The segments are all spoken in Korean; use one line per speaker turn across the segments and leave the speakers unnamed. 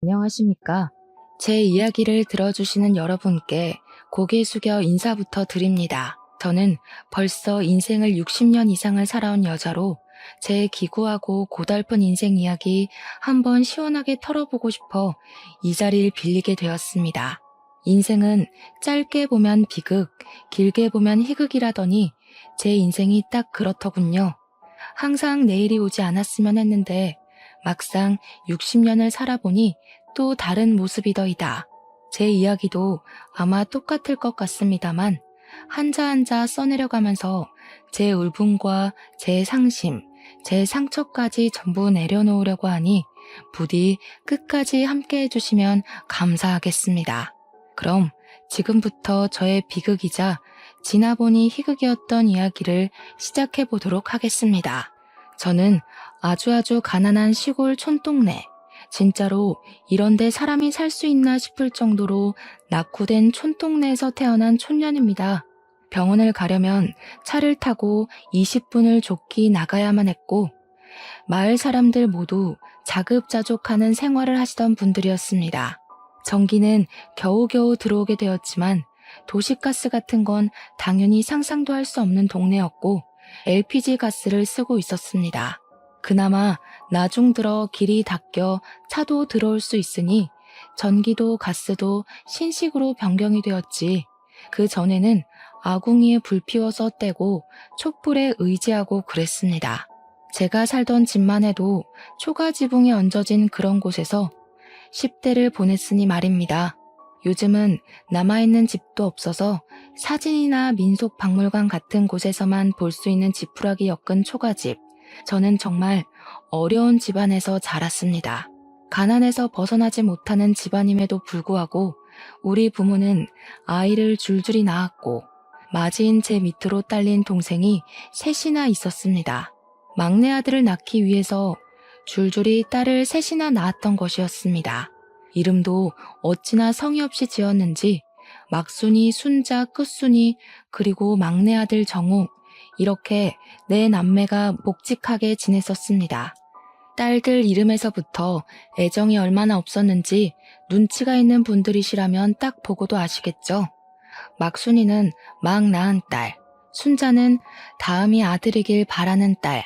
안녕하십니까? 제 이야기를 들어주시는 여러분께 고개 숙여 인사부터 드립니다. 저는 벌써 인생을 60년 이상을 살아온 여자로 제 기구하고 고달픈 인생 이야기 한번 시원하게 털어보고 싶어 이 자리를 빌리게 되었습니다. 인생은 짧게 보면 비극, 길게 보면 희극이라더니 제 인생이 딱 그렇더군요. 항상 내일이 오지 않았으면 했는데 막상 60년을 살아보니 또 다른 모습이더이다. 제 이야기도 아마 똑같을 것 같습니다만 한자 한자 써내려가면서 제 울분과 제 상심, 제 상처까지 전부 내려놓으려고 하니 부디 끝까지 함께 해주시면 감사하겠습니다. 그럼 지금부터 저의 비극이자 지나보니 희극이었던 이야기를 시작해 보도록 하겠습니다. 저는 아주 가난한 시골 촌동네, 진짜로 이런데 사람이 살 수 있나 싶을 정도로 낙후된 촌동네에서 태어난 촌년입니다. 병원을 가려면 차를 타고 20분을 좁기 나가야만 했고 마을 사람들 모두 자급자족하는 생활을 하시던 분들이었습니다. 전기는 겨우겨우 들어오게 되었지만 도시가스 같은 건 당연히 상상도 할 수 없는 동네였고 LPG 가스를 쓰고 있었습니다. 그나마 나중 들어 길이 닦여 차도 들어올 수 있으니 전기도 가스도 신식으로 변경이 되었지. 그 전에는 아궁이에 불 피워서 떼고 촛불에 의지하고 그랬습니다. 제가 살던 집만 해도 초가 지붕에 얹어진 그런 곳에서 10대를 보냈으니 말입니다. 요즘은 남아있는 집도 없어서 사진이나 민속박물관 같은 곳에서만 볼 수 있는 지푸라기 엮은 초가집. 저는 정말 어려운 집안에서 자랐습니다. 가난에서 벗어나지 못하는 집안임에도 불구하고 우리 부모는 아이를 줄줄이 낳았고 맞이인 제 밑으로 딸린 동생이 셋이나 있었습니다. 막내 아들을 낳기 위해서 줄줄이 딸을 셋이나 낳았던 것이었습니다. 이름도 어찌나 성의 없이 지었는지 막순이, 순자, 끝순이, 그리고 막내 아들 정우, 이렇게 네 남매가 묵직하게 지냈었습니다. 딸들 이름에서부터 애정이 얼마나 없었는지 눈치가 있는 분들이시라면 딱 보고도 아시겠죠? 막순이는 막 낳은 딸, 순자는 다음이 아들이길 바라는 딸,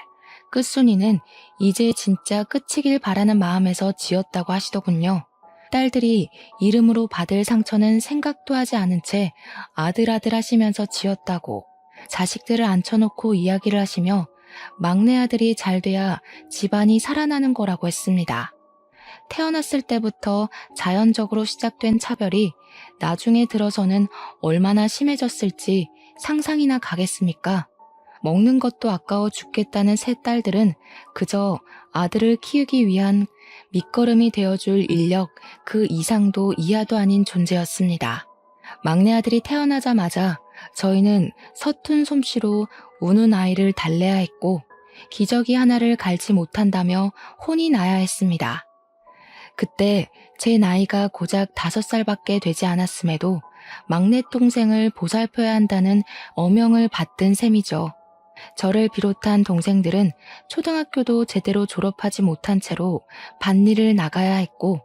끝순이는 이제 진짜 끝이길 바라는 마음에서 지었다고 하시더군요. 딸들이 이름으로 받을 상처는 생각도 하지 않은 채 아들 하시면서 지었다고 자식들을 앉혀놓고 이야기를 하시며 막내 아들이 잘 돼야 집안이 살아나는 거라고 했습니다. 태어났을 때부터 자연적으로 시작된 차별이 나중에 들어서는 얼마나 심해졌을지 상상이나 가겠습니까? 먹는 것도 아까워 죽겠다는 세 딸들은 그저 아들을 키우기 위한 밑거름이 되어줄 인력 그 이상도 이하도 아닌 존재였습니다. 막내 아들이 태어나자마자 저희는 서툰 솜씨로 우는 아이를 달래야 했고 기저귀 하나를 갈지 못한다며 혼이 나야 했습니다. 그때 제 나이가 고작 5살밖에 되지 않았음에도 막내 동생을 보살펴야 한다는 어명을 받든 셈이죠. 저를 비롯한 동생들은 초등학교도 제대로 졸업하지 못한 채로 밭일을 나가야 했고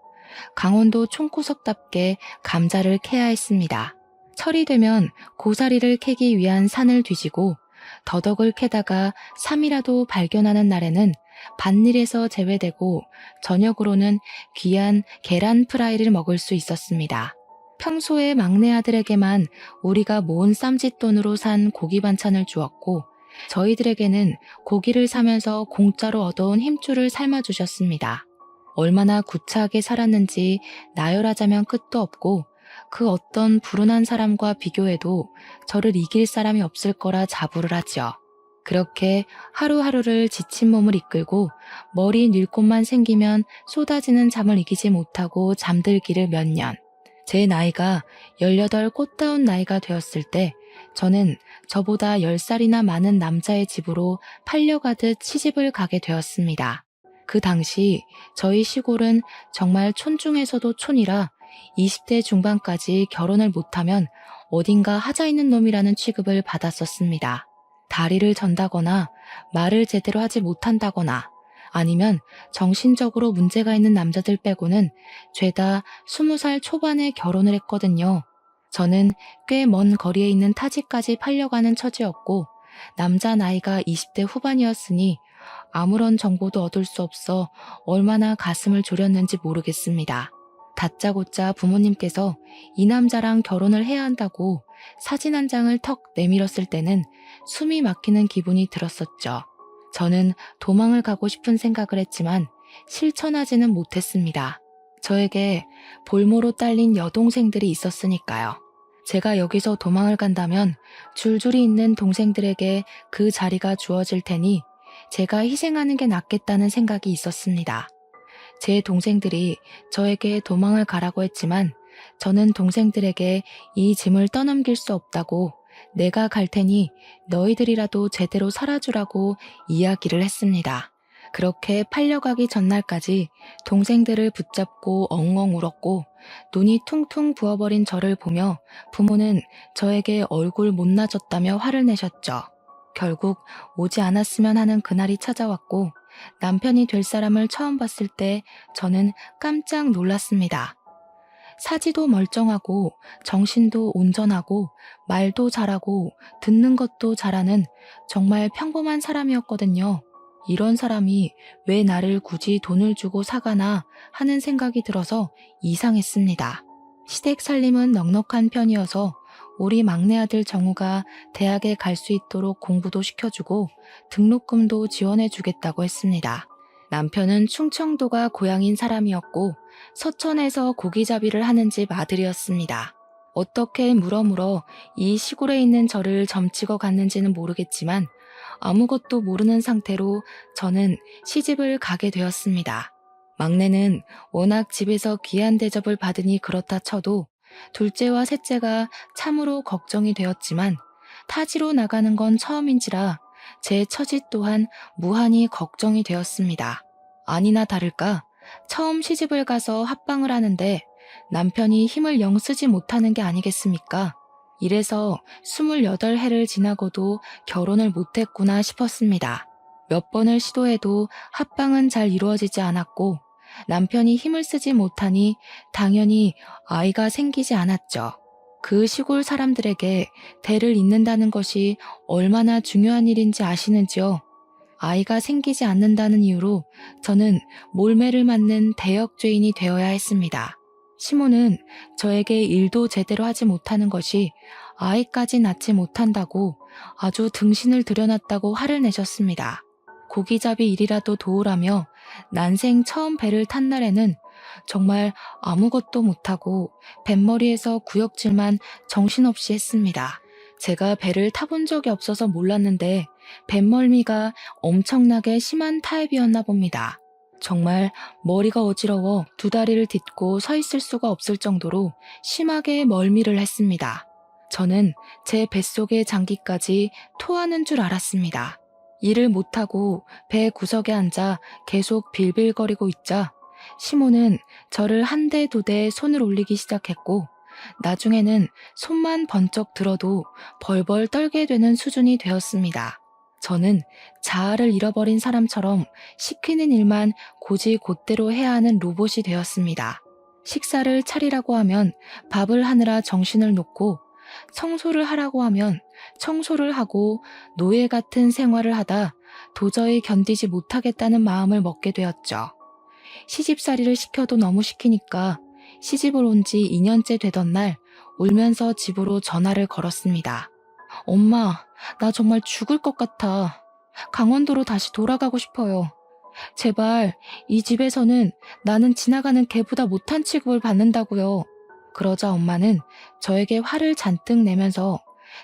강원도 총구석답게 감자를 캐야 했습니다. 철이 되면 고사리를 캐기 위한 산을 뒤지고 더덕을 캐다가 삼이라도 발견하는 날에는 밭일에서 제외되고 저녁으로는 귀한 계란 프라이를 먹을 수 있었습니다. 평소에 막내 아들에게만 우리가 모은 쌈짓돈으로 산 고기 반찬을 주었고 저희들에게는 고기를 사면서 공짜로 얻어온 힘줄을 삶아주셨습니다. 얼마나 구차하게 살았는지 나열하자면 끝도 없고 그 어떤 불운한 사람과 비교해도 저를 이길 사람이 없을 거라 자부를 하죠. 그렇게 하루하루를 지친 몸을 이끌고 머리 닐 곳만 생기면 쏟아지는 잠을 이기지 못하고 잠들기를 몇 년. 제 나이가 18 꽃다운 나이가 되었을 때 저는 저보다 10살이나 많은 남자의 집으로 팔려가듯 시집을 가게 되었습니다. 그 당시 저희 시골은 정말 촌 중에서도 촌이라 20대 중반까지 결혼을 못하면 어딘가 하자 있는 놈이라는 취급을 받았었습니다. 다리를 전다거나 말을 제대로 하지 못한다거나 아니면 정신적으로 문제가 있는 남자들 빼고는 죄다 20살 초반에 결혼을 했거든요. 저는 꽤 먼 거리에 있는 타지까지 팔려가는 처지였고 남자 나이가 20대 후반이었으니 아무런 정보도 얻을 수 없어 얼마나 가슴을 졸였는지 모르겠습니다. 다짜고짜 부모님께서 이 남자랑 결혼을 해야 한다고 사진 한 장을 턱 내밀었을 때는 숨이 막히는 기분이 들었었죠. 저는 도망을 가고 싶은 생각을 했지만 실천하지는 못했습니다. 저에게 볼모로 딸린 여동생들이 있었으니까요. 제가 여기서 도망을 간다면 줄줄이 있는 동생들에게 그 자리가 주어질 테니 제가 희생하는 게 낫겠다는 생각이 있었습니다. 제 동생들이 저에게 도망을 가라고 했지만 저는 동생들에게 이 짐을 떠넘길 수 없다고 내가 갈 테니 너희들이라도 제대로 살아주라고 이야기를 했습니다. 그렇게 팔려가기 전날까지 동생들을 붙잡고 엉엉 울었고 눈이 퉁퉁 부어버린 저를 보며 부모는 저에게 얼굴 못나졌다며 화를 내셨죠. 결국 오지 않았으면 하는 그날이 찾아왔고 남편이 될 사람을 처음 봤을 때 저는 깜짝 놀랐습니다. 사지도 멀쩡하고 정신도 온전하고 말도 잘하고 듣는 것도 잘하는 정말 평범한 사람이었거든요. 이런 사람이 왜 나를 굳이 돈을 주고 사가나 하는 생각이 들어서 이상했습니다. 시댁 살림은 넉넉한 편이어서 우리 막내 아들 정우가 대학에 갈 수 있도록 공부도 시켜주고 등록금도 지원해주겠다고 했습니다. 남편은 충청도가 고향인 사람이었고 서천에서 고기잡이를 하는 집 아들이었습니다. 어떻게 물어물어 이 시골에 있는 저를 점치고 갔는지는 모르겠지만 아무것도 모르는 상태로 저는 시집을 가게 되었습니다. 막내는 워낙 집에서 귀한 대접을 받으니 그렇다 쳐도 둘째와 셋째가 참으로 걱정이 되었지만 타지로 나가는 건 처음인지라 제 처지 또한 무한히 걱정이 되었습니다. 아니나 다를까 처음 시집을 가서 합방을 하는데 남편이 힘을 영 쓰지 못하는 게 아니겠습니까? 이래서 28해를 지나고도 결혼을 못했구나 싶었습니다. 몇 번을 시도해도 합방은 잘 이루어지지 않았고 남편이 힘을 쓰지 못하니 당연히 아이가 생기지 않았죠. 그 시골 사람들에게 대를 잇는다는 것이 얼마나 중요한 일인지 아시는지요? 아이가 생기지 않는다는 이유로 저는 몰매를 맞는 대역죄인이 되어야 했습니다. 시모는 저에게 일도 제대로 하지 못하는 것이 아이까지 낳지 못한다고 아주 등신을 들여놨다고 화를 내셨습니다. 고기잡이 일이라도 도우라며 난생 처음 배를 탄 날에는 정말 아무것도 못하고 뱃머리에서 구역질만 정신없이 했습니다. 제가 배를 타본 적이 없어서 몰랐는데 뱃멀미가 엄청나게 심한 타입이었나 봅니다. 정말 머리가 어지러워 두 다리를 딛고 서 있을 수가 없을 정도로 심하게 멀미를 했습니다. 저는 제 뱃속의 장기까지 토하는 줄 알았습니다. 일을 못하고 배 구석에 앉아 계속 빌빌거리고 있자 시모는 저를 한 대 두 대 손을 올리기 시작했고 나중에는 손만 번쩍 들어도 벌벌 떨게 되는 수준이 되었습니다. 저는 자아를 잃어버린 사람처럼 시키는 일만 고지곧대로 해야 하는 로봇이 되었습니다. 식사를 차리라고 하면 밥을 하느라 정신을 놓고 청소를 하라고 하면 청소를 하고 노예 같은 생활을 하다 도저히 견디지 못하겠다는 마음을 먹게 되었죠. 시집살이를 시켜도 너무 시키니까 시집을 온 지 2년째 되던 날 울면서 집으로 전화를 걸었습니다. 엄마, 나 정말 죽을 것 같아. 강원도로 다시 돌아가고 싶어요. 제발 이 집에서는 나는 지나가는 개보다 못한 취급을 받는다고요. 그러자 엄마는 저에게 화를 잔뜩 내면서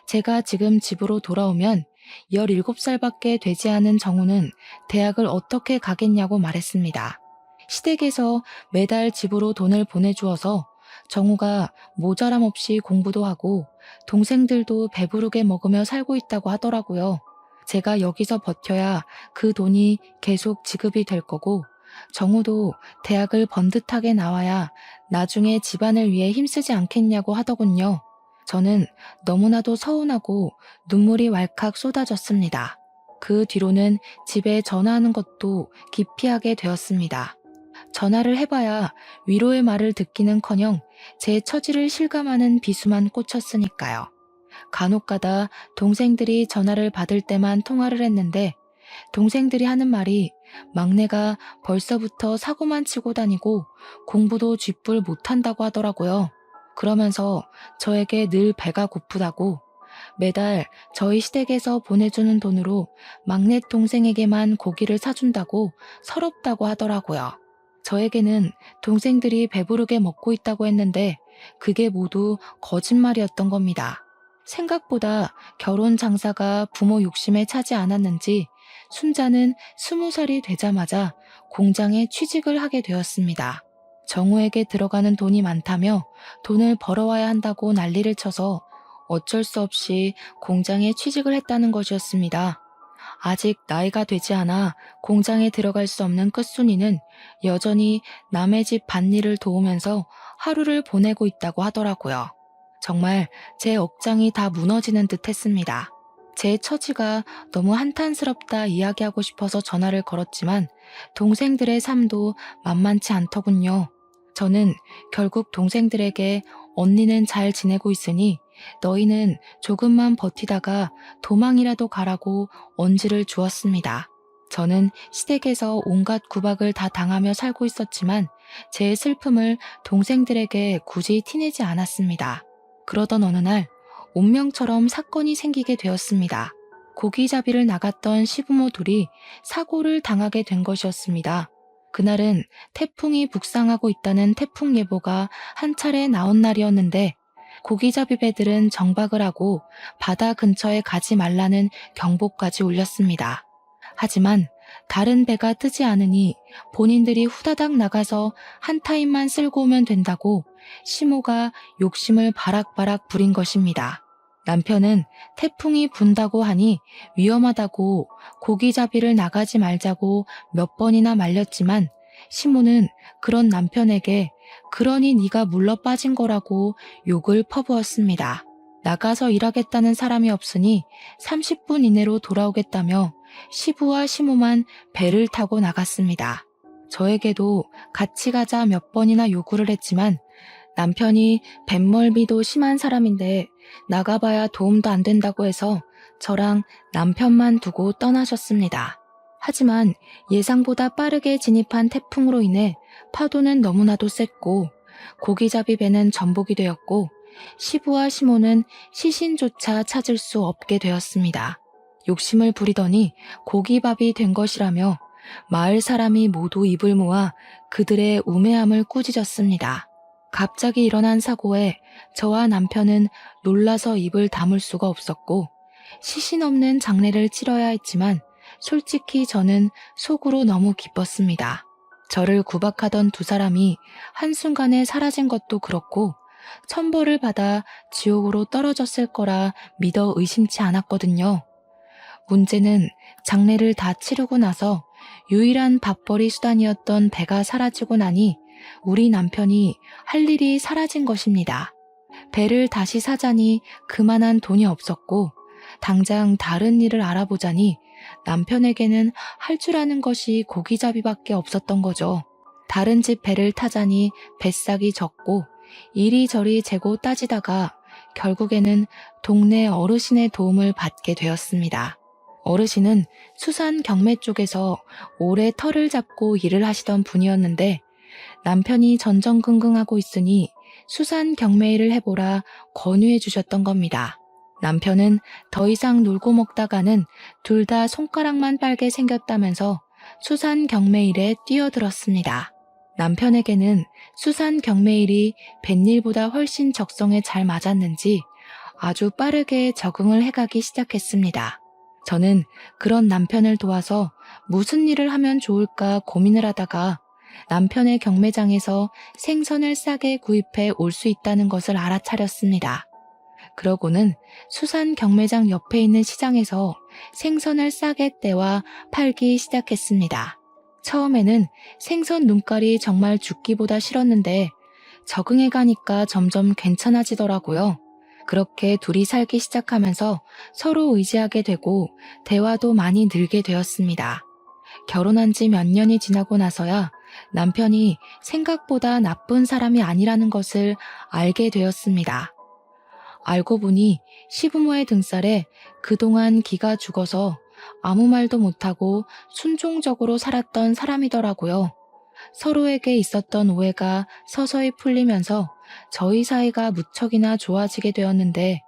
제가 지금 집으로 돌아오면 17살밖에 되지 않은 정우는 대학을 어떻게 가겠냐고 말했습니다. 시댁에서 매달 집으로 돈을 보내주어서 정우가 모자람 없이 공부도 하고 동생들도 배부르게 먹으며 살고 있다고 하더라고요. 제가 여기서 버텨야 그 돈이 계속 지급이 될 거고 정우도 대학을 번듯하게 나와야 나중에 집안을 위해 힘쓰지 않겠냐고 하더군요. 저는 너무나도 서운하고 눈물이 왈칵 쏟아졌습니다. 그 뒤로는 집에 전화하는 것도 기피하게 되었습니다. 전화를 해봐야 위로의 말을 듣기는커녕 제 처지를 실감하는 비수만 꽂혔으니까요. 간혹가다 동생들이 전화를 받을 때만 통화를 했는데 동생들이 하는 말이 막내가 벌써부터 사고만 치고 다니고 공부도 쥐뿔 못한다고 하더라고요. 그러면서 저에게 늘 배가 고프다고 매달 저희 시댁에서 보내주는 돈으로 막내 동생에게만 고기를 사준다고 서럽다고 하더라고요. 저에게는 동생들이 배부르게 먹고 있다고 했는데 그게 모두 거짓말이었던 겁니다. 생각보다 결혼 장사가 부모 욕심에 차지 않았는지 순자는 20살이 되자마자 공장에 취직을 하게 되었습니다. 정우에게 들어가는 돈이 많다며 돈을 벌어와야 한다고 난리를 쳐서 어쩔 수 없이 공장에 취직을 했다는 것이었습니다. 아직 나이가 되지 않아 공장에 들어갈 수 없는 끝순이는 여전히 남의 집 밭일을 도우면서 하루를 보내고 있다고 하더라고요. 정말 제 억장이 다 무너지는 듯 했습니다. 제 처지가 너무 한탄스럽다 이야기하고 싶어서 전화를 걸었지만 동생들의 삶도 만만치 않더군요. 저는 결국 동생들에게 언니는 잘 지내고 있으니 너희는 조금만 버티다가 도망이라도 가라고 언지를 주었습니다. 저는 시댁에서 온갖 구박을 다 당하며 살고 있었지만 제 슬픔을 동생들에게 굳이 티내지 않았습니다. 그러던 어느 날 운명처럼 사건이 생기게 되었습니다. 고기잡이를 나갔던 시부모 둘이 사고를 당하게 된 것이었습니다. 그날은 태풍이 북상하고 있다는 태풍 예보가 한 차례 나온 날이었는데 고기잡이 배들은 정박을 하고 바다 근처에 가지 말라는 경보까지 울렸습니다. 하지만 다른 배가 뜨지 않으니 본인들이 후다닥 나가서 한 타임만 쓸고 오면 된다고 시모가 욕심을 바락바락 부린 것입니다. 남편은 태풍이 분다고 하니 위험하다고 고기잡이를 나가지 말자고 몇 번이나 말렸지만 시모는 그런 남편에게 그러니 네가 물러 빠진 거라고 욕을 퍼부었습니다. 나가서 일하겠다는 사람이 없으니 30분 이내로 돌아오겠다며 시부와 시모만 배를 타고 나갔습니다. 저에게도 같이 가자 몇 번이나 요구를 했지만 남편이 뱃멀미도 심한 사람인데 나가봐야 도움도 안 된다고 해서 저랑 남편만 두고 떠나셨습니다. 하지만 예상보다 빠르게 진입한 태풍으로 인해 파도는 너무나도 셌고 고기잡이 배는 전복이 되었고 시부와 시모는 시신조차 찾을 수 없게 되었습니다. 욕심을 부리더니 고기밥이 된 것이라며 마을 사람이 모두 입을 모아 그들의 우매함을 꾸짖었습니다. 갑자기 일어난 사고에 저와 남편은 놀라서 입을 다물 수가 없었고 시신 없는 장례를 치러야 했지만 솔직히 저는 속으로 너무 기뻤습니다. 저를 구박하던 두 사람이 한순간에 사라진 것도 그렇고 천벌을 받아 지옥으로 떨어졌을 거라 믿어 의심치 않았거든요. 문제는 장례를 다 치르고 나서 유일한 밥벌이 수단이었던 배가 사라지고 나니 우리 남편이 할 일이 사라진 것입니다. 배를 다시 사자니 그만한 돈이 없었고 당장 다른 일을 알아보자니 남편에게는 할 줄 아는 것이 고기잡이밖에 없었던 거죠. 다른 집 배를 타자니 뱃삭이 적고 이리저리 재고 따지다가 결국에는 동네 어르신의 도움을 받게 되었습니다. 어르신은 수산 경매 쪽에서 오래 터를 잡고 일을 하시던 분이었는데 남편이 전전긍긍하고 있으니 수산 경매일을 해보라 권유해 주셨던 겁니다. 남편은 더 이상 놀고 먹다가는 둘 다 손가락만 빨게 생겼다면서 수산 경매일에 뛰어들었습니다. 남편에게는 수산 경매일이 뱃일보다 훨씬 적성에 잘 맞았는지 아주 빠르게 적응을 해가기 시작했습니다. 저는 그런 남편을 도와서 무슨 일을 하면 좋을까 고민을 하다가 남편의 경매장에서 생선을 싸게 구입해 올 수 있다는 것을 알아차렸습니다. 그러고는 수산 경매장 옆에 있는 시장에서 생선을 싸게 떼와 팔기 시작했습니다. 처음에는 생선 눈깔이 정말 죽기보다 싫었는데 적응해 가니까 점점 괜찮아지더라고요. 그렇게 둘이 살기 시작하면서 서로 의지하게 되고 대화도 많이 늘게 되었습니다. 결혼한 지 몇 년이 지나고 나서야 남편이 생각보다 나쁜 사람이 아니라는 것을 알게 되었습니다. 알고 보니 시부모의 등살에 그동안 기가 죽어서 아무 말도 못하고 순종적으로 살았던 사람이더라고요. 서로에게 있었던 오해가 서서히 풀리면서 저희 사이가 무척이나 좋아지게 되었는데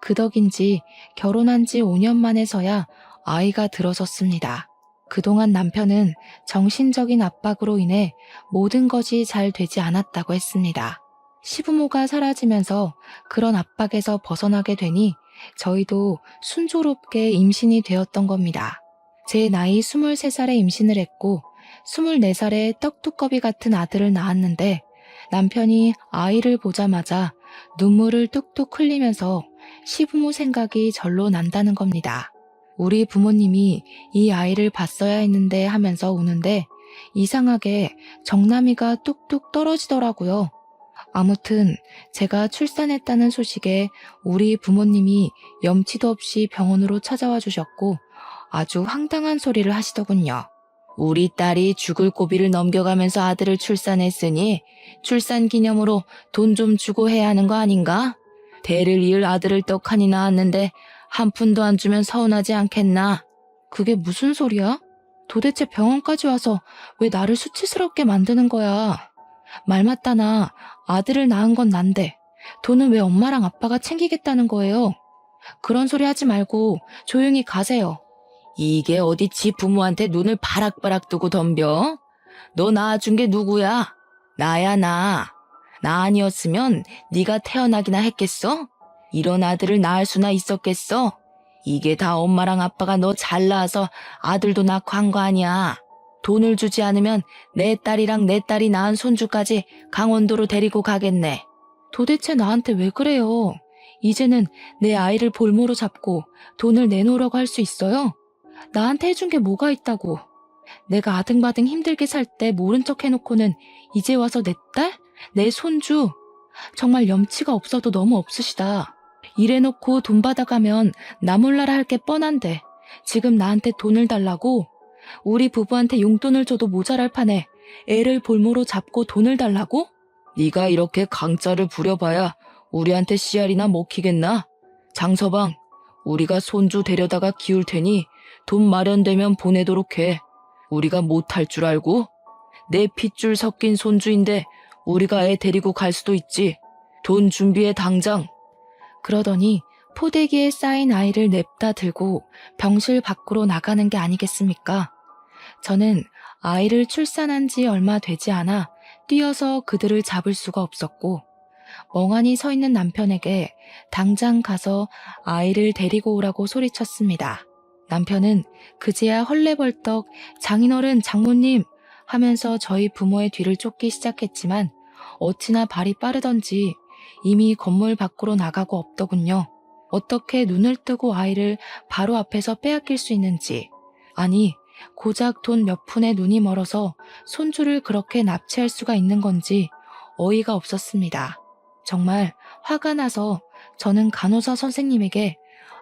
그 덕인지 결혼한 지 5년 만에서야 아이가 들어섰습니다. 그동안 남편은 정신적인 압박으로 인해 모든 것이 잘 되지 않았다고 했습니다. 시부모가 사라지면서 그런 압박에서 벗어나게 되니 저희도 순조롭게 임신이 되었던 겁니다. 제 나이 23살에 임신을 했고 24살에 떡두꺼비 같은 아들을 낳았는데 남편이 아이를 보자마자 눈물을 뚝뚝 흘리면서 시부모 생각이 절로 난다는 겁니다. 우리 부모님이 이 아이를 봤어야 했는데 하면서 우는데 이상하게 정남이가 뚝뚝 떨어지더라고요. 아무튼 제가 출산했다는 소식에 우리 부모님이 염치도 없이 병원으로 찾아와 주셨고 아주 황당한 소리를 하시더군요. 우리 딸이 죽을 고비를 넘겨가면서 아들을 출산했으니 출산 기념으로 돈 좀 주고 해야 하는 거 아닌가? 대를 이을 아들을 떡하니 낳았는데 한 푼도 안 주면 서운하지 않겠나? 그게 무슨 소리야? 도대체 병원까지 와서 왜 나를 수치스럽게 만드는 거야? 말 맞다나 아들을 낳은 건 난데 돈은 왜 엄마랑 아빠가 챙기겠다는 거예요? 그런 소리 하지 말고 조용히 가세요. 이게 어디 지 부모한테 눈을 바락바락 뜨고 덤벼? 너 낳아준 게 누구야? 나야 나. 나 아니었으면 네가 태어나기나 했겠어? 이런 아들을 낳을 수나 있었겠어? 이게 다 엄마랑 아빠가 너 잘 낳아서 아들도 낳고 한 거 아니야. 돈을 주지 않으면 내 딸이랑 내 딸이 낳은 손주까지 강원도로 데리고 가겠네. 도대체 나한테 왜 그래요? 이제는 내 아이를 볼모로 잡고 돈을 내놓으라고 할 수 있어요? 나한테 해준 게 뭐가 있다고. 내가 아등바등 힘들게 살 때 모른 척 해놓고는 이제 와서 내 딸? 내 손주? 정말 염치가 없어도 너무 없으시다. 이래놓고 돈 받아가면 나 몰라라 할 게 뻔한데 지금 나한테 돈을 달라고? 우리 부부한테 용돈을 줘도 모자랄 판에 애를 볼모로 잡고 돈을 달라고? 네가 이렇게 강짜를 부려봐야 우리한테 씨알이나 먹히겠나? 장서방, 우리가 손주 데려다가 키울 테니 돈 마련되면 보내도록 해. 우리가 못할 줄 알고? 내 핏줄 섞인 손주인데 우리가 애 데리고 갈 수도 있지. 돈 준비해 당장. 그러더니 포대기에 쌓인 아이를 냅다 들고 병실 밖으로 나가는 게 아니겠습니까? 저는 아이를 출산한 지 얼마 되지 않아 뛰어서 그들을 잡을 수가 없었고 멍하니 서 있는 남편에게 당장 가서 아이를 데리고 오라고 소리쳤습니다. 남편은 그제야 헐레벌떡 장인어른 장모님 하면서 저희 부모의 뒤를 쫓기 시작했지만 어찌나 발이 빠르던지 이미 건물 밖으로 나가고 없더군요. 어떻게 눈을 뜨고 아이를 바로 앞에서 빼앗길 수 있는지, 아니 고작 돈 몇 푼에 눈이 멀어서 손주를 그렇게 납치할 수가 있는 건지 어이가 없었습니다. 정말 화가 나서 저는 간호사 선생님에게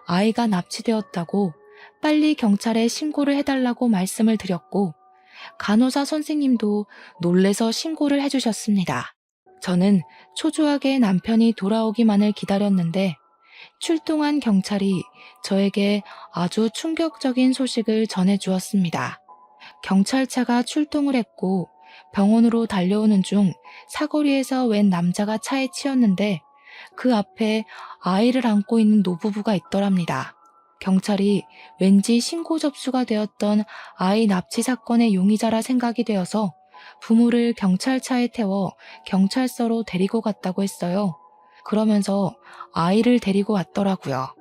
아이가 납치되었다고 빨리 경찰에 신고를 해달라고 말씀을 드렸고 간호사 선생님도 놀래서 신고를 해주셨습니다. 저는 초조하게 남편이 돌아오기만을 기다렸는데 출동한 경찰이 저에게 아주 충격적인 소식을 전해주었습니다. 경찰차가 출동을 했고 병원으로 달려오는 중 사거리에서 웬 남자가 차에 치였는데 그 앞에 아이를 안고 있는 노부부가 있더랍니다. 경찰이 왠지 신고 접수가 되었던 아이 납치 사건의 용의자라 생각이 되어서 부모를 경찰차에 태워 경찰서로 데리고 갔다고 했어요. 그러면서 아이를 데리고 왔더라고요.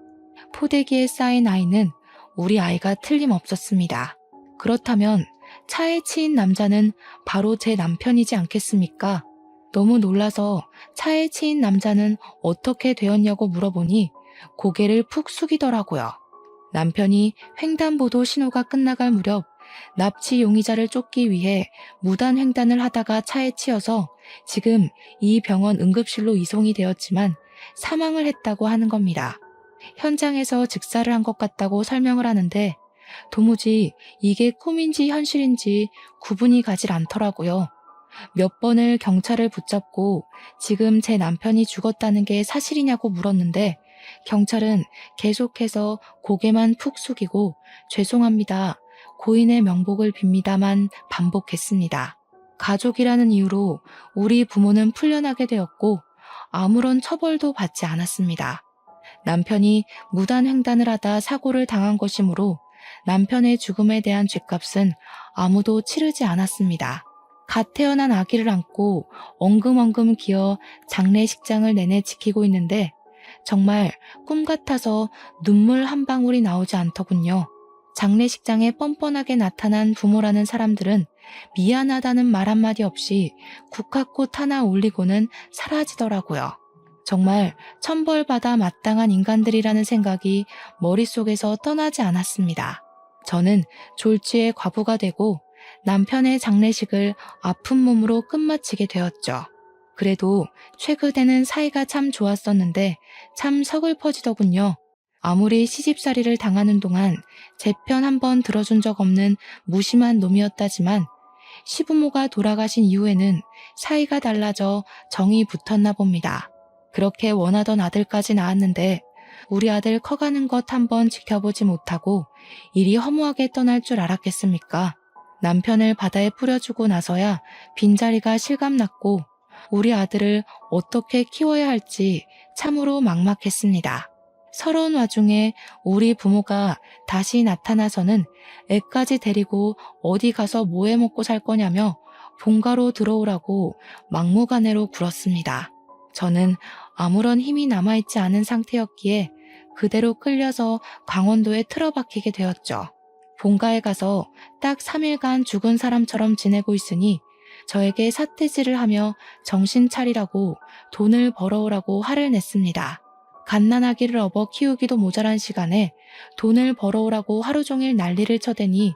포대기에 쌓인 아이는 우리 아이가 틀림없었습니다. 그렇다면 차에 치인 남자는 바로 제 남편이지 않겠습니까? 너무 놀라서 차에 치인 남자는 어떻게 되었냐고 물어보니 고개를 푹 숙이더라고요. 남편이 횡단보도 신호가 끝나갈 무렵 납치 용의자를 쫓기 위해 무단 횡단을 하다가 차에 치여서 지금 이 병원 응급실로 이송이 되었지만 사망을 했다고 하는 겁니다. 현장에서 즉사를 한 것 같다고 설명을 하는데 도무지 이게 꿈인지 현실인지 구분이 가질 않더라고요. 몇 번을 경찰을 붙잡고 지금 제 남편이 죽었다는 게 사실이냐고 물었는데 경찰은 계속해서 고개만 푹 숙이고 죄송합니다. 고인의 명복을 빕니다만 반복했습니다. 가족이라는 이유로 우리 부모는 풀려나게 되었고 아무런 처벌도 받지 않았습니다. 남편이 무단 횡단을 하다 사고를 당한 것이므로 남편의 죽음에 대한 죗값은 아무도 치르지 않았습니다. 갓 태어난 아기를 안고 엉금엉금 기어 장례식장을 내내 지키고 있는데 정말 꿈 같아서 눈물 한 방울이 나오지 않더군요. 장례식장에 뻔뻔하게 나타난 부모라는 사람들은 미안하다는 말 한마디 없이 국화꽃 하나 올리고는 사라지더라고요. 정말 천벌받아 마땅한 인간들이라는 생각이 머릿속에서 떠나지 않았습니다. 저는 졸지에 과부가 되고 남편의 장례식을 아픈 몸으로 끝마치게 되었죠. 그래도 최근에는 사이가 참 좋았었는데 참 서글퍼지더군요. 아무리 시집살이를 당하는 동안 제 편 한 번 들어준 적 없는 무심한 놈이었다지만 시부모가 돌아가신 이후에는 사이가 달라져 정이 붙었나 봅니다. 그렇게 원하던 아들까지 낳았는데 우리 아들 커가는 것 한번 지켜보지 못하고 이리 허무하게 떠날 줄 알았겠습니까? 남편을 바다에 뿌려주고 나서야 빈자리가 실감났고 우리 아들을 어떻게 키워야 할지 참으로 막막했습니다. 서러운 와중에 우리 부모가 다시 나타나서는 애까지 데리고 어디 가서 뭐 해먹고 살 거냐며 본가로 들어오라고 막무가내로 굴었습니다. 저는 아무런 힘이 남아있지 않은 상태였기에 그대로 끌려서 강원도에 틀어박히게 되었죠. 본가에 가서 딱 3일간 죽은 사람처럼 지내고 있으니 저에게 삿대질을 하며 정신 차리라고 돈을 벌어오라고 화를 냈습니다. 갓난아기를 업어 키우기도 모자란 시간에 돈을 벌어오라고 하루 종일 난리를 쳐대니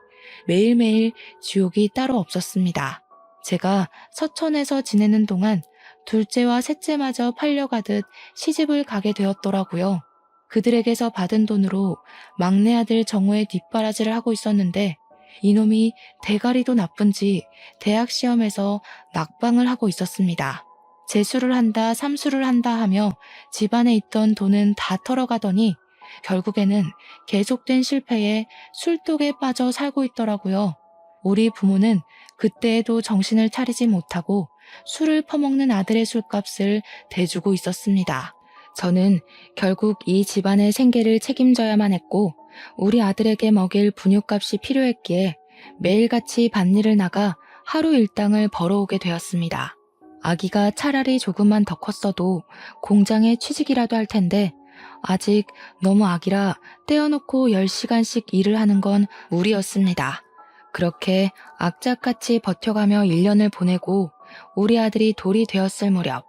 매일매일 지옥이 따로 없었습니다. 제가 서천에서 지내는 동안 둘째와 셋째마저 팔려가듯 시집을 가게 되었더라고요. 그들에게서 받은 돈으로 막내 아들 정우의 뒷바라지를 하고 있었는데 이놈이 대가리도 나쁜지 대학 시험에서 낙방을 하고 있었습니다. 재수를 한다, 삼수를 한다 하며 집안에 있던 돈은 다 털어가더니 결국에는 계속된 실패에 술독에 빠져 살고 있더라고요. 우리 부모는 그때에도 정신을 차리지 못하고 술을 퍼먹는 아들의 술값을 대주고 있었습니다. 저는 결국 이 집안의 생계를 책임져야만 했고 우리 아들에게 먹일 분유값이 필요했기에 매일같이 밭일을 나가 하루 일당을 벌어오게 되었습니다. 아기가 차라리 조금만 더 컸어도 공장에 취직이라도 할 텐데 아직 너무 아기라 떼어놓고 10시간씩 일을 하는 건 무리였습니다. 그렇게 악착같이 버텨가며 1년을 보내고 우리 아들이 돌이 되었을 무렵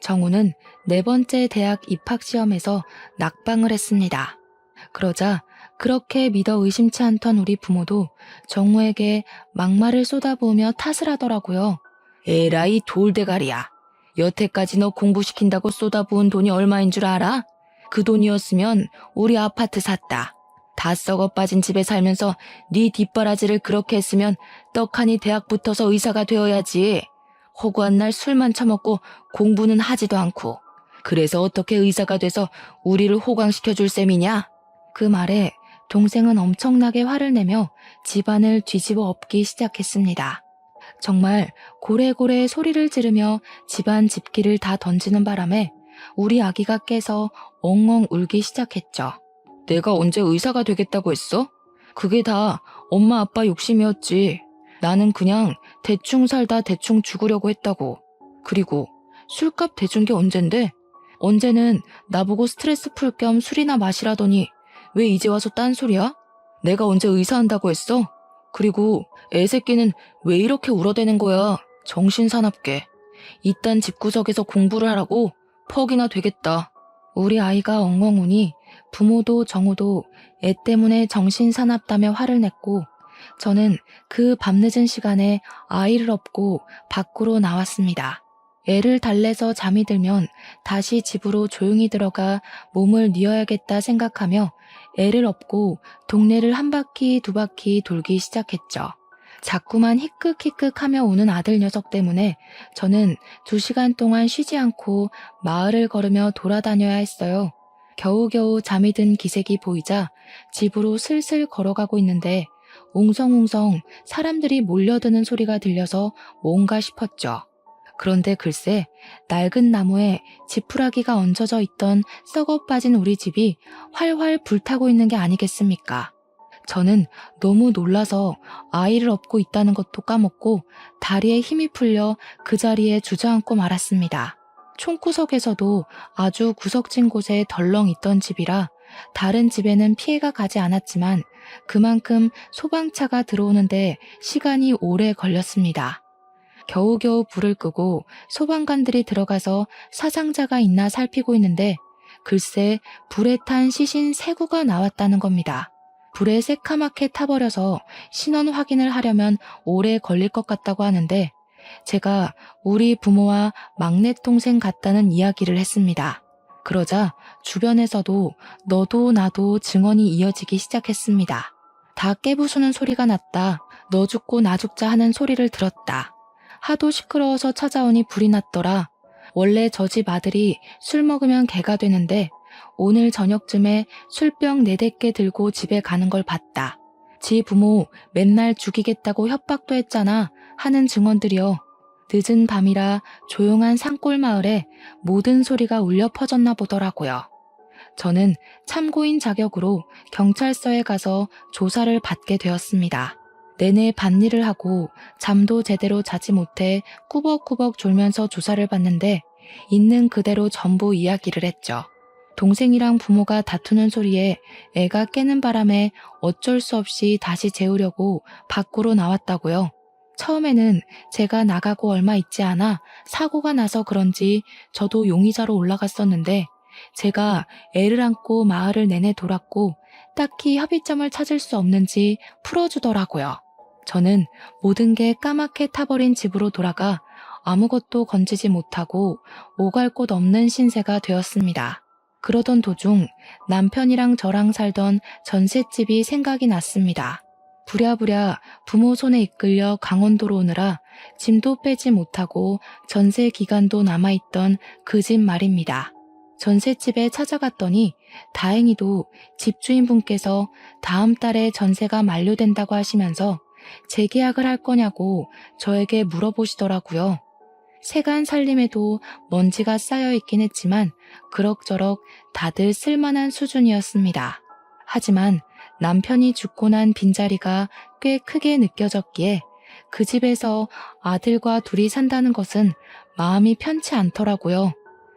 정우는 4번째 대학 입학시험에서 낙방을 했습니다. 그러자 그렇게 믿어 의심치 않던 우리 부모도 정우에게 막말을 쏟아부으며 탓을 하더라고요. 에라이 돌대가리야. 여태까지 너 공부시킨다고 쏟아부은 돈이 얼마인 줄 알아? 그 돈이었으면 우리 아파트 샀다. 다 썩어 빠진 집에 살면서 네 뒷바라지를 그렇게 했으면 떡하니 대학 붙어서 의사가 되어야지. 허구한 날 술만 처먹고 공부는 하지도 않고. 그래서 어떻게 의사가 돼서 우리를 호강시켜줄 셈이냐? 그 말에 동생은 엄청나게 화를 내며 집안을 뒤집어 엎기 시작했습니다. 정말 고래고래 소리를 지르며 집안 집기를 다 던지는 바람에 우리 아기가 깨서 엉엉 울기 시작했죠. 내가 언제 의사가 되겠다고 했어? 그게 다 엄마 아빠 욕심이었지. 나는 그냥 대충 살다 대충 죽으려고 했다고. 그리고 술값 대준 게 언젠데? 언제는 나보고 스트레스 풀 겸 술이나 마시라더니 왜 이제 와서 딴소리야? 내가 언제 의사 한다고 했어? 그리고 애새끼는 왜 이렇게 울어대는 거야? 정신 사납게. 이딴 집구석에서 공부를 하라고? 퍽이나 되겠다. 우리 아이가 엉엉 우니 부모도 정우도 애 때문에 정신 사납다며 화를 냈고 저는 그 밤늦은 시간에 아이를 업고 밖으로 나왔습니다. 애를 달래서 잠이 들면 다시 집으로 조용히 들어가 몸을 뉘어야겠다 생각하며 애를 업고 동네를 한 바퀴 두 바퀴 돌기 시작했죠. 자꾸만 히끗히끗하며 우는 아들 녀석 때문에 저는 2시간 동안 쉬지 않고 마을을 걸으며 돌아다녀야 했어요. 겨우겨우 잠이 든 기색이 보이자 집으로 슬슬 걸어가고 있는데 웅성웅성 사람들이 몰려드는 소리가 들려서 뭔가 싶었죠. 그런데 글쎄 낡은 나무에 지푸라기가 얹어져 있던 썩어 빠진 우리 집이 활활 불타고 있는 게 아니겠습니까? 저는 너무 놀라서 아이를 업고 있다는 것도 까먹고 다리에 힘이 풀려 그 자리에 주저앉고 말았습니다. 총구석에서도 아주 구석진 곳에 덜렁 있던 집이라 다른 집에는 피해가 가지 않았지만 그만큼 소방차가 들어오는데 시간이 오래 걸렸습니다. 겨우겨우 불을 끄고 소방관들이 들어가서 사상자가 있나 살피고 있는데 글쎄 불에 탄 시신 3구가 나왔다는 겁니다. 불에 새카맣게 타버려서 신원 확인을 하려면 오래 걸릴 것 같다고 하는데 제가 우리 부모와 막내 동생 같다는 이야기를 했습니다. 그러자 주변에서도 너도 나도 증언이 이어지기 시작했습니다. 다 깨부수는 소리가 났다. 너 죽고 나 죽자 하는 소리를 들었다. 하도 시끄러워서 찾아오니 불이 났더라. 원래 저 집 아들이 술 먹으면 개가 되는데 오늘 저녁쯤에 술병 4-5개 들고 집에 가는 걸 봤다. 지 부모 맨날 죽이겠다고 협박도 했잖아 하는 증언들이요. 늦은 밤이라 조용한 산골 마을에 모든 소리가 울려 퍼졌나 보더라고요. 저는 참고인 자격으로 경찰서에 가서 조사를 받게 되었습니다. 내내 밭일을 하고 잠도 제대로 자지 못해 꾸벅꾸벅 졸면서 조사를 받는데 있는 그대로 전부 이야기를 했죠. 동생이랑 부모가 다투는 소리에 애가 깨는 바람에 어쩔 수 없이 다시 재우려고 밖으로 나왔다고요. 처음에는 제가 나가고 얼마 있지 않아 사고가 나서 그런지 저도 용의자로 올라갔었는데 제가 애를 안고 마을을 내내 돌았고 딱히 협의점을 찾을 수 없는지 풀어주더라고요. 저는 모든 게 까맣게 타버린 집으로 돌아가 아무것도 건지지 못하고 오갈 곳 없는 신세가 되었습니다. 그러던 도중 남편이랑 저랑 살던 전셋집이 생각이 났습니다. 부랴부랴 부모 손에 이끌려 강원도로 오느라 짐도 빼지 못하고 전세 기간도 남아있던 그 집 말입니다. 전셋집에 찾아갔더니 다행히도 집주인분께서 다음 달에 전세가 만료된다고 하시면서 재계약을 할 거냐고 저에게 물어보시더라고요. 세간 살림에도 먼지가 쌓여있긴 했지만 그럭저럭 다들 쓸만한 수준이었습니다. 하지만 남편이 죽고 난 빈자리가 꽤 크게 느껴졌기에 그 집에서 아들과 둘이 산다는 것은 마음이 편치 않더라고요.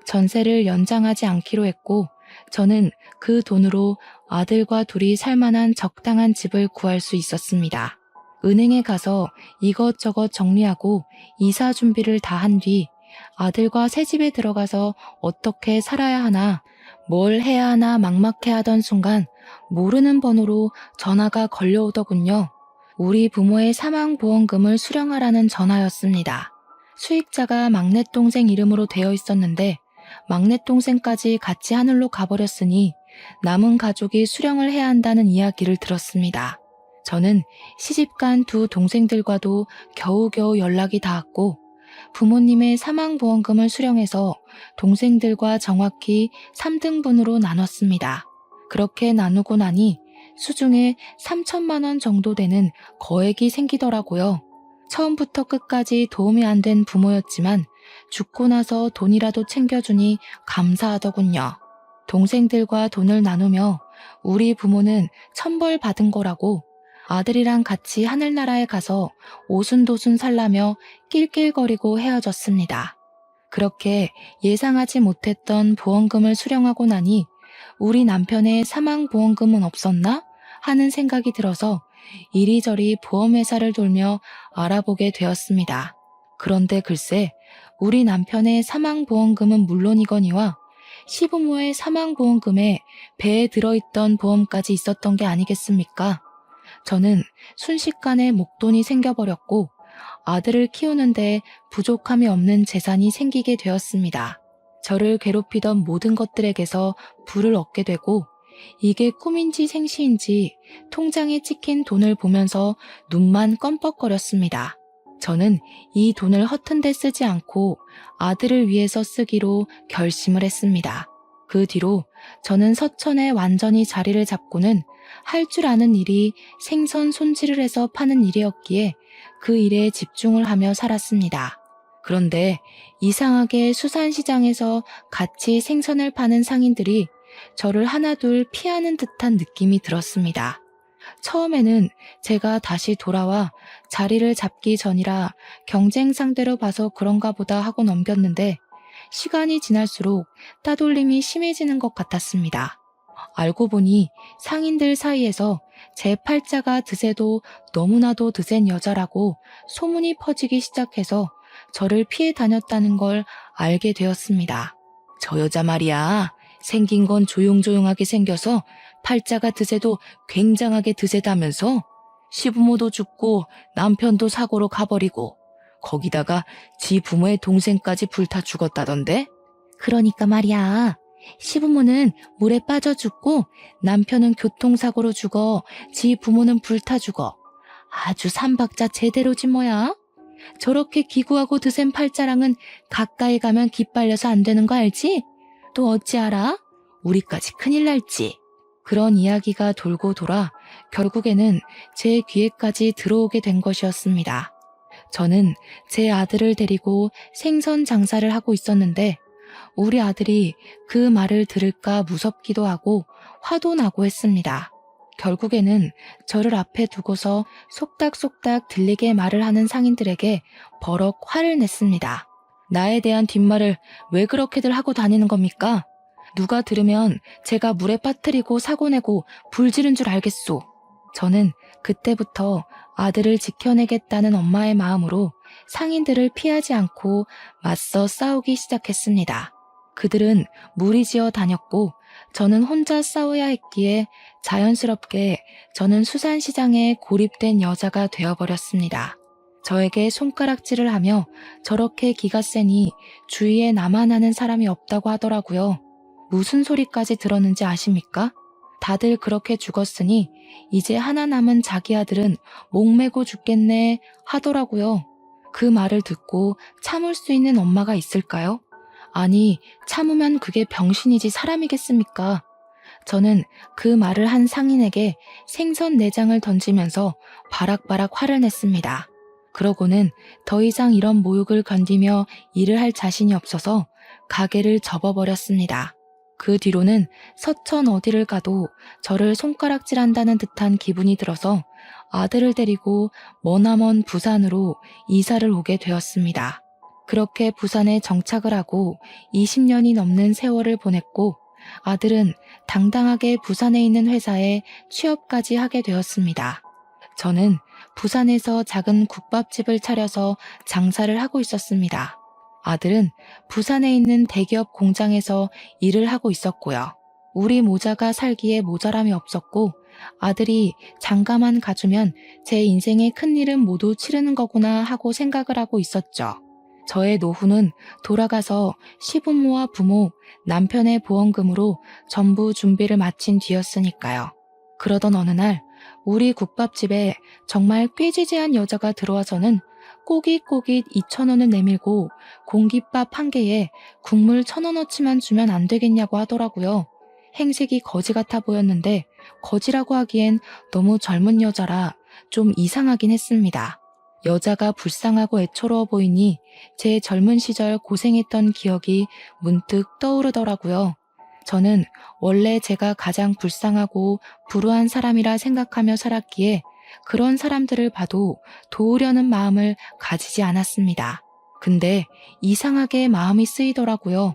전세를 연장하지 않기로 했고 저는 그 돈으로 아들과 둘이 살만한 적당한 집을 구할 수 있었습니다. 은행에 가서 이것저것 정리하고 이사 준비를 다 한 뒤 아들과 새 집에 들어가서 어떻게 살아야 하나, 뭘 해야 하나 막막해하던 순간 모르는 번호로 전화가 걸려오더군요. 우리 부모의 사망보험금을 수령하라는 전화였습니다. 수익자가 막내 동생 이름으로 되어 있었는데 막내 동생까지 같이 하늘로 가버렸으니 남은 가족이 수령을 해야 한다는 이야기를 들었습니다. 저는 시집간 2 동생들과도 겨우겨우 연락이 닿았고 부모님의 사망보험금을 수령해서 동생들과 정확히 3등분으로 나눴습니다. 그렇게 나누고 나니 수중에 3천만 원 정도 되는 거액이 생기더라고요. 처음부터 끝까지 도움이 안 된 부모였지만 죽고 나서 돈이라도 챙겨주니 감사하더군요. 동생들과 돈을 나누며 우리 부모는 천벌 받은 거라고 아들이랑 같이 하늘나라에 가서 오순도순 살라며 낄낄거리고 헤어졌습니다. 그렇게 예상하지 못했던 보험금을 수령하고 나니 우리 남편의 사망보험금은 없었나? 하는 생각이 들어서 이리저리 보험회사를 돌며 알아보게 되었습니다. 그런데 글쎄 우리 남편의 사망보험금은 물론이거니와 시부모의 사망보험금에 배에 들어있던 보험까지 있었던 게 아니겠습니까? 저는 순식간에 목돈이 생겨버렸고 아들을 키우는데 부족함이 없는 재산이 생기게 되었습니다. 저를 괴롭히던 모든 것들에게서 불을 얻게 되고 이게 꿈인지 생시인지 통장에 찍힌 돈을 보면서 눈만 껌뻑거렸습니다. 저는 이 돈을 허튼 데 쓰지 않고 아들을 위해서 쓰기로 결심을 했습니다. 그 뒤로 저는 서천에 완전히 자리를 잡고는 할 줄 아는 일이 생선 손질을 해서 파는 일이었기에 그 일에 집중을 하며 살았습니다. 그런데 이상하게 수산시장에서 같이 생선을 파는 상인들이 저를 하나둘 피하는 듯한 느낌이 들었습니다. 처음에는 제가 다시 돌아와 자리를 잡기 전이라 경쟁 상대로 봐서 그런가 보다 하고 넘겼는데 시간이 지날수록 따돌림이 심해지는 것 같았습니다. 알고 보니 상인들 사이에서 제 팔자가 드세도 너무나도 드센 여자라고 소문이 퍼지기 시작해서 저를 피해 다녔다는 걸 알게 되었습니다. 저 여자 말이야. 생긴 건 조용조용하게 생겨서 팔자가 드세도 굉장하게 드세다면서 시부모도 죽고 남편도 사고로 가버리고 거기다가 지 부모의 동생까지 불타 죽었다던데? 그러니까 말이야. 시부모는 물에 빠져 죽고 남편은 교통사고로 죽어 지 부모는 불타 죽어. 아주 삼박자 제대로지 뭐야? 저렇게 기구하고 드센 팔자랑은 가까이 가면 기빨려서 안 되는 거 알지? 또 어찌 알아? 우리까지 큰일 날지. 그런 이야기가 돌고 돌아 결국에는 제 귀에까지 들어오게 된 것이었습니다. 저는 제 아들을 데리고 생선 장사를 하고 있었는데 우리 아들이 그 말을 들을까 무섭기도 하고 화도 나고 했습니다. 결국에는 저를 앞에 두고서 속닥속닥 들리게 말을 하는 상인들에게 버럭 화를 냈습니다. 나에 대한 뒷말을 왜 그렇게들 하고 다니는 겁니까? 누가 들으면 제가 물에 빠뜨리고 사고 내고 불 지른 줄 알겠소. 저는 그때부터 아들을 지켜내겠다는 엄마의 마음으로 상인들을 피하지 않고 맞서 싸우기 시작했습니다. 그들은 무리지어 다녔고 저는 혼자 싸워야 했기에 자연스럽게 저는 수산시장에 고립된 여자가 되어버렸습니다. 저에게 손가락질을 하며 저렇게 기가 세니 주위에 나만 아는 사람이 없다고 하더라고요. 무슨 소리까지 들었는지 아십니까? 다들 그렇게 죽었으니 이제 하나 남은 자기 아들은 목매고 죽겠네 하더라고요. 그 말을 듣고 참을 수 있는 엄마가 있을까요? 아니, 참으면 그게 병신이지 사람이겠습니까? 저는 그 말을 한 상인에게 생선 내장을 던지면서 바락바락 화를 냈습니다. 그러고는 더 이상 이런 모욕을 견디며 일을 할 자신이 없어서 가게를 접어버렸습니다. 그 뒤로는 서천 어디를 가도 저를 손가락질한다는 듯한 기분이 들어서 아들을 데리고 머나먼 부산으로 이사를 오게 되었습니다. 그렇게 부산에 정착을 하고 20년이 넘는 세월을 보냈고 아들은 당당하게 부산에 있는 회사에 취업까지 하게 되었습니다. 저는 부산에서 작은 국밥집을 차려서 장사를 하고 있었습니다. 아들은 부산에 있는 대기업 공장에서 일을 하고 있었고요. 우리 모자가 살기에 모자람이 없었고 아들이 장가만 가주면 제 인생의 큰일은 모두 치르는 거구나 하고 생각을 하고 있었죠. 저의 노후는 돌아가서 시부모와 부모, 남편의 보험금으로 전부 준비를 마친 뒤였으니까요. 그러던 어느 날 우리 국밥집에 정말 꾀지지한 여자가 들어와서는 꼬깃꼬깃 2,000원을 내밀고 공깃밥 한 개에 국물 1,000원어치만 주면 안 되겠냐고 하더라고요. 행색이 거지 같아 보였는데 거지라고 하기엔 너무 젊은 여자라 좀 이상하긴 했습니다. 여자가 불쌍하고 애처로워 보이니 제 젊은 시절 고생했던 기억이 문득 떠오르더라고요. 저는 원래 제가 가장 불쌍하고 불우한 사람이라 생각하며 살았기에 그런 사람들을 봐도 도우려는 마음을 가지지 않았습니다. 근데 이상하게 마음이 쓰이더라고요.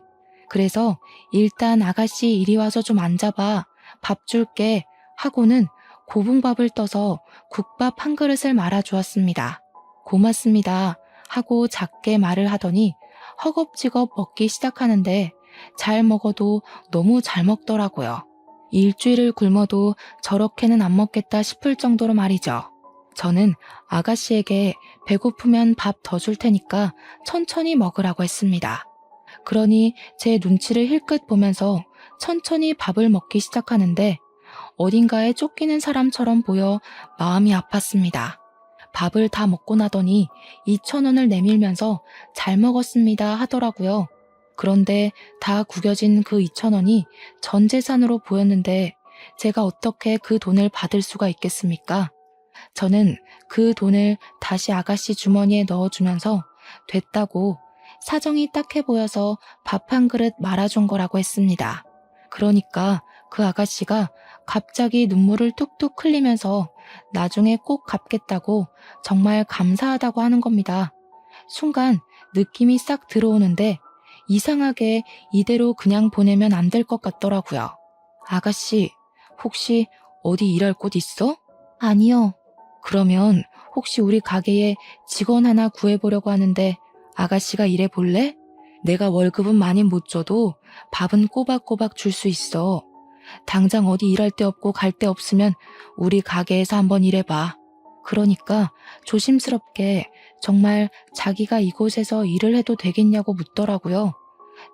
그래서 일단 아가씨 이리 와서 좀 앉아봐. 밥 줄게 하고는 고봉밥을 떠서 국밥 한 그릇을 말아주었습니다. 고맙습니다 하고 작게 말을 하더니 허겁지겁 먹기 시작하는데 잘 먹어도 너무 잘 먹더라고요. 일주일을 굶어도 저렇게는 안 먹겠다 싶을 정도로 말이죠. 저는 아가씨에게 배고프면 밥 더 줄 테니까 천천히 먹으라고 했습니다. 그러니 제 눈치를 힐끗 보면서 천천히 밥을 먹기 시작하는데 어딘가에 쫓기는 사람처럼 보여 마음이 아팠습니다. 밥을 다 먹고 나더니 2,000원을 내밀면서 잘 먹었습니다 하더라고요. 그런데 다 구겨진 그 2,000원이 전 재산으로 보였는데 제가 어떻게 그 돈을 받을 수가 있겠습니까? 저는 그 돈을 다시 아가씨 주머니에 넣어주면서 됐다고 사정이 딱해 보여서 밥 한 그릇 말아준 거라고 했습니다. 그러니까 그 아가씨가 갑자기 눈물을 뚝뚝 흘리면서 나중에 꼭 갚겠다고 정말 감사하다고 하는 겁니다. 순간 느낌이 싹 들어오는데 이상하게 이대로 그냥 보내면 안 될 것 같더라고요. 아가씨, 혹시 어디 일할 곳 있어? 아니요. 그러면 혹시 우리 가게에 직원 하나 구해보려고 하는데 아가씨가 일해볼래? 내가 월급은 많이 못 줘도 밥은 꼬박꼬박 줄 수 있어. 당장 어디 일할 데 없고 갈 데 없으면 우리 가게에서 한번 일해봐. 그러니까 조심스럽게 정말 자기가 이곳에서 일을 해도 되겠냐고 묻더라고요.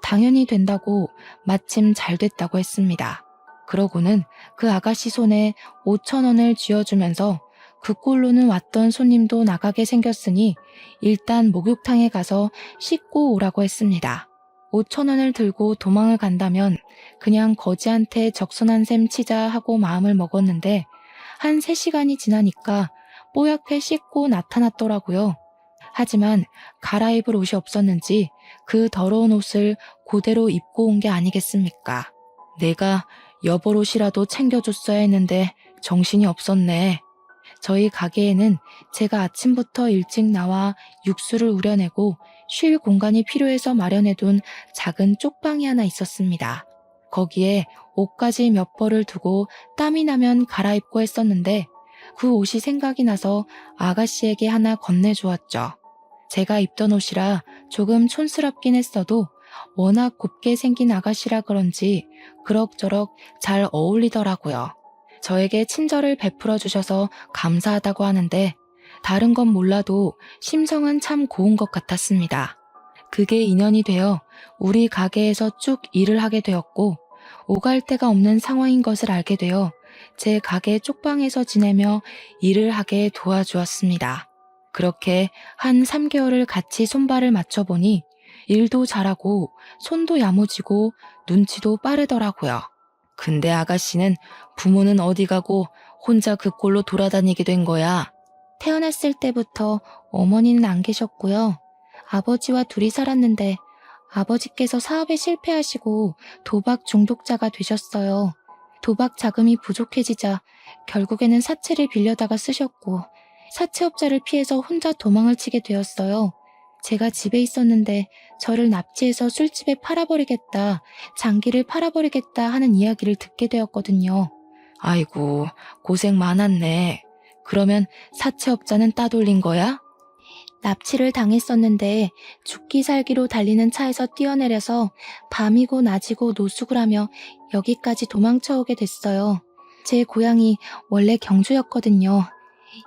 당연히 된다고 마침 잘 됐다고 했습니다. 그러고는 그 아가씨 손에 5,000원을 쥐어주면서 그 꼴로는 왔던 손님도 나가게 생겼으니 일단 목욕탕에 가서 씻고 오라고 했습니다. 5,000원을 들고 도망을 간다면 그냥 거지한테 적선한 셈 치자 하고 마음을 먹었는데 한 3시간이 지나니까 뽀얗게 씻고 나타났더라고요. 하지만 갈아입을 옷이 없었는지 그 더러운 옷을 그대로 입고 온 게 아니겠습니까? 내가 여벌옷이라도 챙겨줬어야 했는데 정신이 없었네. 저희 가게에는 제가 아침부터 일찍 나와 육수를 우려내고 쉴 공간이 필요해서 마련해둔 작은 쪽방이 하나 있었습니다. 거기에 옷까지 몇 벌을 두고 땀이 나면 갈아입고 했었는데 그 옷이 생각이 나서 아가씨에게 하나 건네주었죠. 제가 입던 옷이라 조금 촌스럽긴 했어도 워낙 곱게 생긴 아가씨라 그런지 그럭저럭 잘 어울리더라고요. 저에게 친절을 베풀어 주셔서 감사하다고 하는데 다른 건 몰라도 심성은 참 고운 것 같았습니다. 그게 인연이 되어 우리 가게에서 쭉 일을 하게 되었고 오갈 데가 없는 상황인 것을 알게 되어 제 가게 쪽방에서 지내며 일을 하게 도와주었습니다. 그렇게 한 3개월을 같이 손발을 맞춰보니 일도 잘하고 손도 야무지고 눈치도 빠르더라고요. 근데 아가씨는 부모는 어디 가고 혼자 그 꼴로 돌아다니게 된 거야? 태어났을 때부터 어머니는 안 계셨고요. 아버지와 둘이 살았는데 아버지께서 사업에 실패하시고 도박 중독자가 되셨어요. 도박 자금이 부족해지자 결국에는 사채를 빌려다가 쓰셨고 사채업자를 피해서 혼자 도망을 치게 되었어요. 제가 집에 있었는데 저를 납치해서 술집에 팔아버리겠다, 장기를 팔아버리겠다 하는 이야기를 듣게 되었거든요. 아이고, 고생 많았네. 그러면 사채업자는 따돌린 거야? 납치를 당했었는데 죽기 살기로 달리는 차에서 뛰어내려서 밤이고 낮이고 노숙을 하며 여기까지 도망쳐오게 됐어요. 제 고향이 원래 경주였거든요.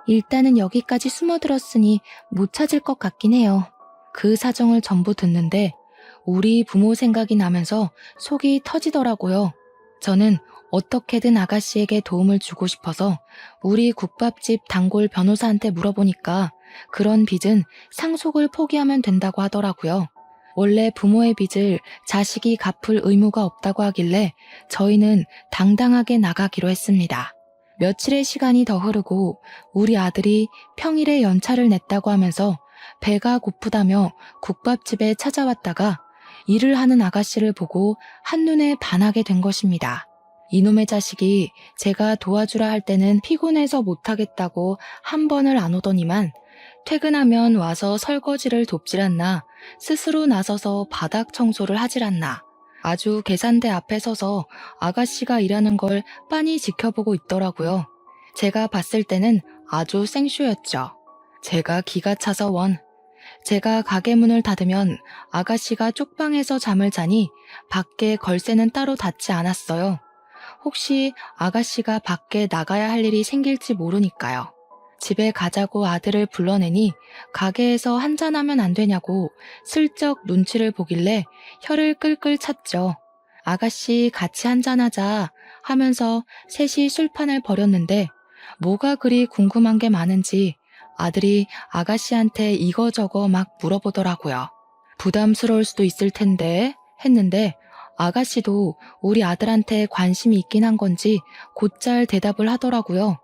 일단은 여기까지 숨어들었으니 못 찾을 것 같긴 해요. 그 사정을 전부 듣는데 우리 부모 생각이 나면서 속이 터지더라고요. 저는 어떻게든 아가씨에게 도움을 주고 싶어서 우리 국밥집 단골 변호사한테 물어보니까 그런 빚은 상속을 포기하면 된다고 하더라고요. 원래 부모의 빚을 자식이 갚을 의무가 없다고 하길래 저희는 당당하게 나가기로 했습니다. 며칠의 시간이 더 흐르고 우리 아들이 평일에 연차를 냈다고 하면서 배가 고프다며 국밥집에 찾아왔다가 일을 하는 아가씨를 보고 한눈에 반하게 된 것입니다. 이놈의 자식이 제가 도와주라 할 때는 피곤해서 못하겠다고 한 번을 안 오더니만 퇴근하면 와서 설거지를 돕질 않나 스스로 나서서 바닥 청소를 하질 않나 아주 계산대 앞에 서서 아가씨가 일하는 걸 빤히 지켜보고 있더라고요. 제가 봤을 때는 아주 생쇼였죠. 제가 기가 차서 제가 가게 문을 닫으면 아가씨가 쪽방에서 잠을 자니 밖에 걸쇠는 따로 닫지 않았어요. 혹시 아가씨가 밖에 나가야 할 일이 생길지 모르니까요. 집에 가자고 아들을 불러내니 가게에서 한잔하면 안 되냐고 슬쩍 눈치를 보길래 혀를 끌끌 찼죠. 아가씨 같이 한잔하자 하면서 셋이 술판을 벌였는데 뭐가 그리 궁금한 게 많은지 아들이 아가씨한테 이거저거 막 물어보더라고요. 부담스러울 수도 있을 텐데 했는데 아가씨도 우리 아들한테 관심이 있긴 한 건지 곧잘 대답을 하더라고요.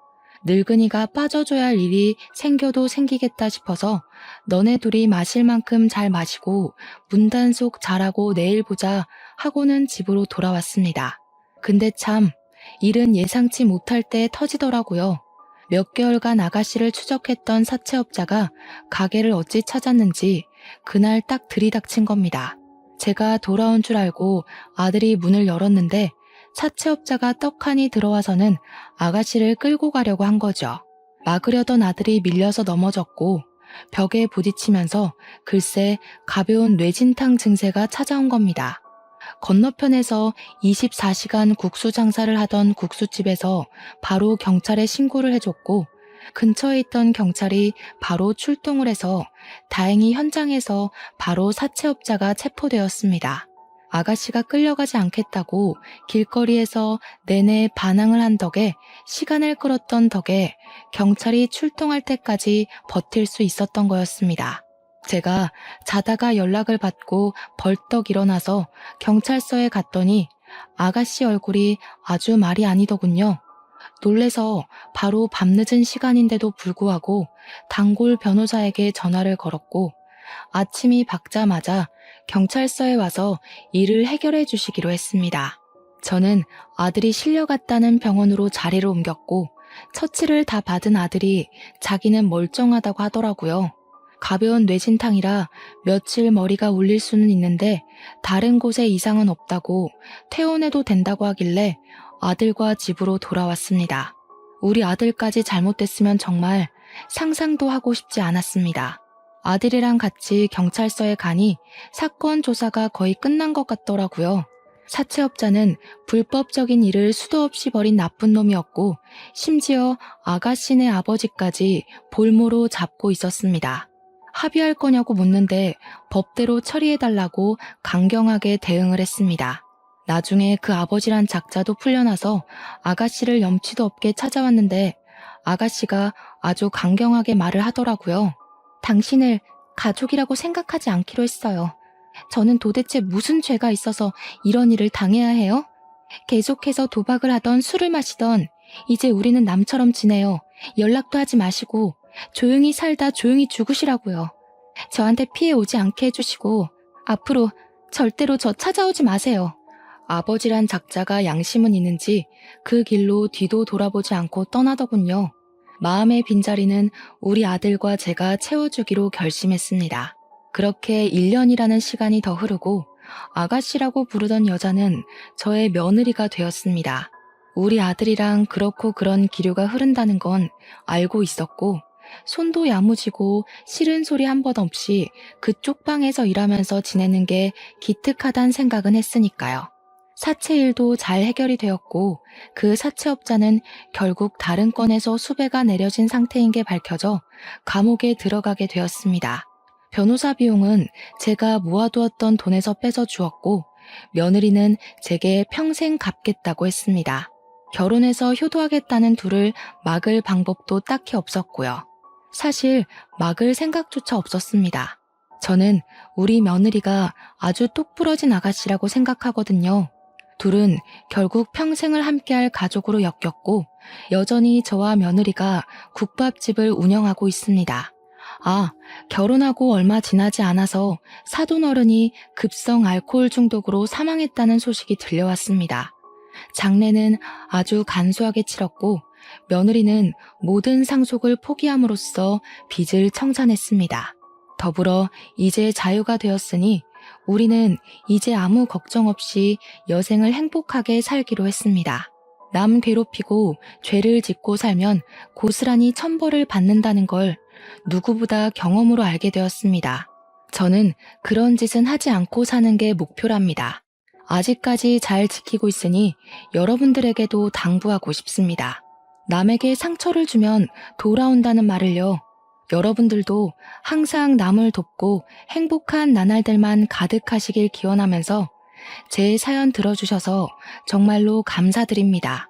늙은이가 빠져줘야 할 일이 생겨도 생기겠다 싶어서 너네 둘이 마실 만큼 잘 마시고 문단속 잘하고 내일 보자 하고는 집으로 돌아왔습니다. 근데 참 일은 예상치 못할 때 터지더라고요. 몇 개월간 아가씨를 추적했던 사채업자가 가게를 어찌 찾았는지 그날 딱 들이닥친 겁니다. 제가 돌아온 줄 알고 아들이 문을 열었는데 사채업자가 떡하니 들어와서는 아가씨를 끌고 가려고 한 거죠. 막으려던 아들이 밀려서 넘어졌고 벽에 부딪히면서 글쎄 가벼운 뇌진탕 증세가 찾아온 겁니다. 건너편에서 24시간 국수 장사를 하던 국수집에서 바로 경찰에 신고를 해줬고 근처에 있던 경찰이 바로 출동을 해서 다행히 현장에서 바로 사채업자가 체포되었습니다. 아가씨가 끌려가지 않겠다고 길거리에서 내내 반항을 한 덕에 시간을 끌었던 덕에 경찰이 출동할 때까지 버틸 수 있었던 거였습니다. 제가 자다가 연락을 받고 벌떡 일어나서 경찰서에 갔더니 아가씨 얼굴이 아주 말이 아니더군요. 놀래서 바로 밤늦은 시간인데도 불구하고 단골 변호사에게 전화를 걸었고 아침이 밝자마자 경찰서에 와서 일을 해결해 주시기로 했습니다. 저는 아들이 실려갔다는 병원으로 자리를 옮겼고 처치를 다 받은 아들이 자기는 멀쩡하다고 하더라고요. 가벼운 뇌진탕이라 며칠 머리가 울릴 수는 있는데 다른 곳에 이상은 없다고 퇴원해도 된다고 하길래 아들과 집으로 돌아왔습니다. 우리 아들까지 잘못됐으면 정말 상상도 하고 싶지 않았습니다. 아들이랑 같이 경찰서에 가니 사건 조사가 거의 끝난 것 같더라고요. 사채업자는 불법적인 일을 수도 없이 벌인 나쁜 놈이었고 심지어 아가씨네 아버지까지 볼모로 잡고 있었습니다. 합의할 거냐고 묻는데 법대로 처리해달라고 강경하게 대응을 했습니다. 나중에 그 아버지란 작자도 풀려나서 아가씨를 염치도 없게 찾아왔는데 아가씨가 아주 강경하게 말을 하더라고요. 당신을 가족이라고 생각하지 않기로 했어요. 저는 도대체 무슨 죄가 있어서 이런 일을 당해야 해요? 계속해서 도박을 하던 술을 마시던 이제 우리는 남처럼 지내요. 연락도 하지 마시고 조용히 살다 조용히 죽으시라고요. 저한테 피해 오지 않게 해주시고 앞으로 절대로 저 찾아오지 마세요. 아버지란 작자가 양심은 있는지 그 길로 뒤도 돌아보지 않고 떠나더군요. 마음의 빈자리는 우리 아들과 제가 채워주기로 결심했습니다. 그렇게 1년이라는 시간이 더 흐르고 아가씨라고 부르던 여자는 저의 며느리가 되었습니다. 우리 아들이랑 그렇고 그런 기류가 흐른다는 건 알고 있었고 손도 야무지고 싫은 소리 한 번 없이 그쪽 방에서 일하면서 지내는 게 기특하단 생각은 했으니까요. 사채 일도 잘 해결이 되었고 그 사채업자는 결국 다른 건에서 수배가 내려진 상태인 게 밝혀져 감옥에 들어가게 되었습니다. 변호사 비용은 제가 모아두었던 돈에서 빼서 주었고 며느리는 제게 평생 갚겠다고 했습니다. 결혼해서 효도하겠다는 둘을 막을 방법도 딱히 없었고요. 사실 막을 생각조차 없었습니다. 저는 우리 며느리가 아주 똑부러진 아가씨라고 생각하거든요. 둘은 결국 평생을 함께할 가족으로 엮였고 여전히 저와 며느리가 국밥집을 운영하고 있습니다. 아, 결혼하고 얼마 지나지 않아서 사돈어른이 급성 알코올 중독으로 사망했다는 소식이 들려왔습니다. 장례는 아주 간소하게 치렀고 며느리는 모든 상속을 포기함으로써 빚을 청산했습니다. 더불어 이제 자유가 되었으니 우리는 이제 아무 걱정 없이 여생을 행복하게 살기로 했습니다. 남 괴롭히고 죄를 짓고 살면 고스란히 천벌을 받는다는 걸 누구보다 경험으로 알게 되었습니다. 저는 그런 짓은 하지 않고 사는 게 목표랍니다. 아직까지 잘 지키고 있으니 여러분들에게도 당부하고 싶습니다. 남에게 상처를 주면 돌아온다는 말을요. 여러분들도 항상 남을 돕고 행복한 나날들만 가득하시길 기원하면서 제 사연 들어주셔서 정말로 감사드립니다.